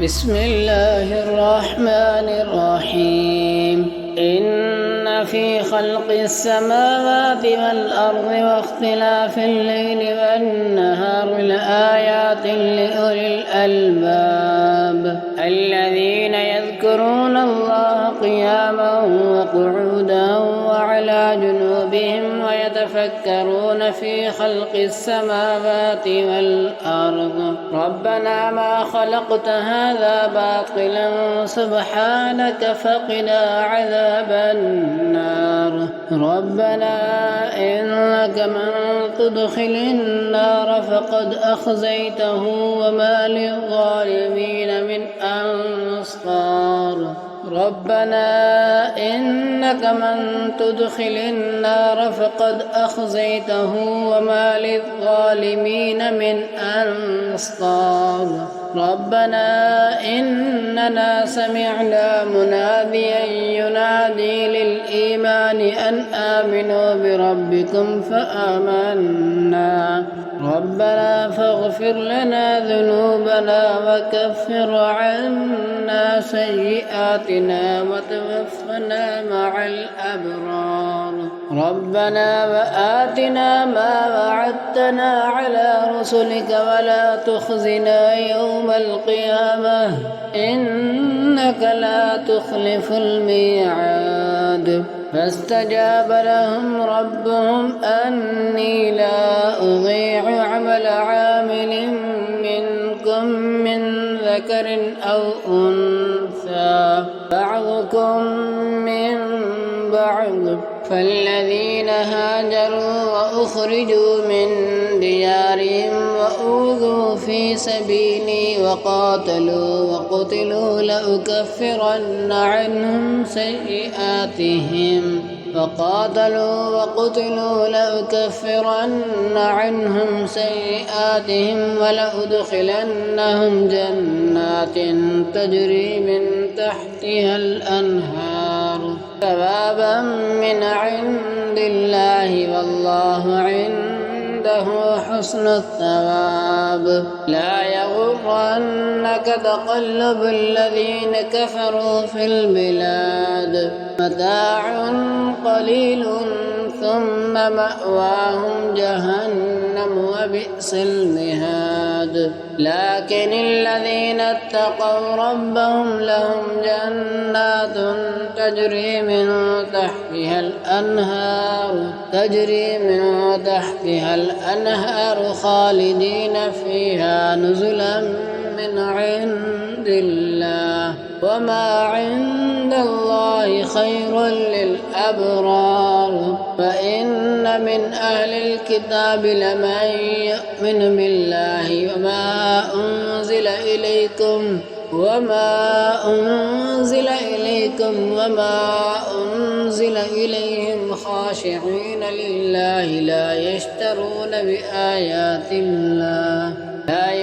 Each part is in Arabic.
بسم الله الرحمن الرحيم إن في خلق السماوات والأرض واختلاف الليل والنهار لآيات لأولي الألباب الذين يذكرون الله قياما وقعودا وعلى جنوبهم ويتفكرون في خلق السماوات والأرض ربنا ما خلقت هذا باطلا سبحانك فقنا عذاب النار ربنا إنك من تدخل النار فقد أخزيته وما للظالمين من أنصار ربنا إنك من تدخل النار فقد أخزيته وما للظالمين من أنصار ربنا إننا سمعنا مناديا ينادي للإيمان أن آمنوا بربكم فآمنا ربنا فاغفر لنا ذنوبنا وكفر عنا سيئاتنا وتوفنا مع الأبرار ربنا وآتنا ما وعدتنا على رسلك ولا تخزنا يوم القيامة إنك لا تخلف الميعاد فاستجاب لهم ربهم أني لا أضيع عمل عامل منكم من ذكر أو أنثى بعضكم من بعض فالذين هاجروا وأخرجوا من ديارهم وأوذوا في سبيلي وقاتلوا وقتلوا لأكفرن عنهم سيئاتهم ولأدخلنهم جنات تجري من تحتها الأنهار ثوابا من عند الله والله عنده حسن الثواب لا يغرنك تقلب الذين كفروا في البلاد متاع قليل ثم مأواهم جهنم وبئس المهاد لكن الذين اتقوا ربهم لهم جنات تجري من تحتها الأنهار خالدين فيها نزلا من عند الله وما عند الله خير للأبرار فإن من أهل الكتاب لمن يؤمن بالله وما أنزل إليكم وما أنزل إليهم خاشعين لله لا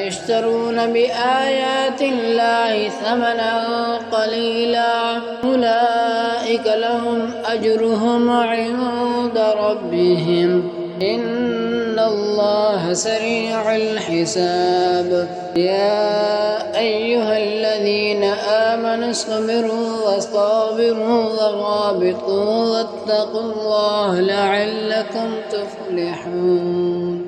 يشترون بآيات الله ثمنا قليلا أولئك لهم أجرهم عند ربهم إن الله سريع الحساب يا أيها الذين آمنوا اصبروا وصابروا ورابطوا واتقوا الله لعلكم تفلحون.